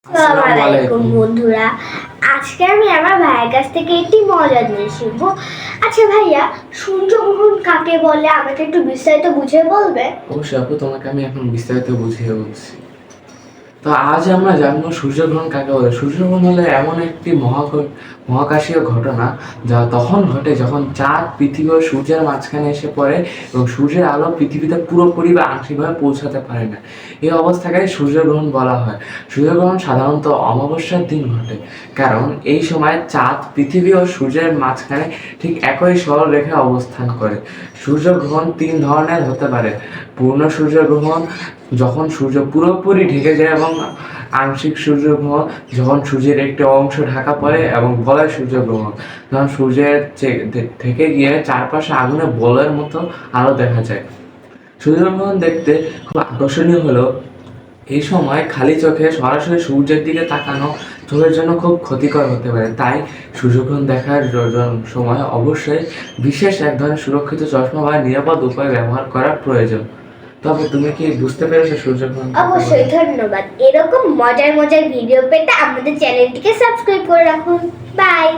আসসালামু আলাইকুম বন্ধুরা, আজকে আমি আমার ভাইয়ের কাছ থেকে একটি মজা জিনিস শিখবো। আচ্ছা ভাইয়া, সূর্যগ্রহণ কাকে বলে আমাকে একটু বিস্তারিত বুঝিয়ে বলবে? অবশ্যই আপু, তোমাকে আমি এখন বিস্তারিত বুঝিয়ে বলছি। তো আজ আমরা জানবো সূর্যগ্রহণ কাকে বলে। সূর্যগ্রহণ হলো এমন একটি মহাকাশীয় ঘটনা যা তখন ঘটে যখন চাঁদ পৃথিবী ও সূর্যের মাঝখানে এসে পড়ে এবং সূর্যের আলো পৃথিবীতে পুরোপুরি বা আংশিকভাবে পৌঁছাতে পারে না। এই অবস্থাকে সূর্যগ্রহণ বলা হয়। সূর্যগ্রহণ সাধারণত অমাবস্যার দিন ঘটে, কারণ এই সময় চাঁদ পৃথিবী ও সূর্যের মাঝখানে ঠিক একই সরলরেখায় অবস্থান করে। সূর্যগ্রহণ তিন ধরনের হতে পারে: পূর্ণ সূর্যগ্রহণ, যখন সূর্য পুরোপুরি ঢেকে যায়, এবং আংশিক সূর্যগ্রহণ, যখন সূর্যের একটি অংশ ঢাকা পড়ে, এবং বলয় সূর্যগ্রহণ, যখন সূর্যের থেকে গিয়ে চারপাশে আগুনে বলয়ের মতো আলো দেখা যায়। সূর্যগ্রহণ দেখতে খুব আকর্ষণীয় হলো এই সময় খালি চোখে সরাসরি সূর্যের দিকে তাকানো চোখের জন্য খুব ক্ষতিকর হতে পারে। তাই সূর্যগ্রহণ দেখার সময় অবশ্যই বিশেষ এক ধরনের সুরক্ষিত চশমা বা নিরাপদ উপায় ব্যবহার করা প্রয়োজন। তবে তুমি কি বুঝতে পেরেছো সূর্যগ্রহণ? অবশ্যই, ধন্যবাদ। এরকম মজার মজার ভিডিও পেতে আমাদের চ্যানেলটিকে সাবস্ক্রাইব করে রাখুন। বাই।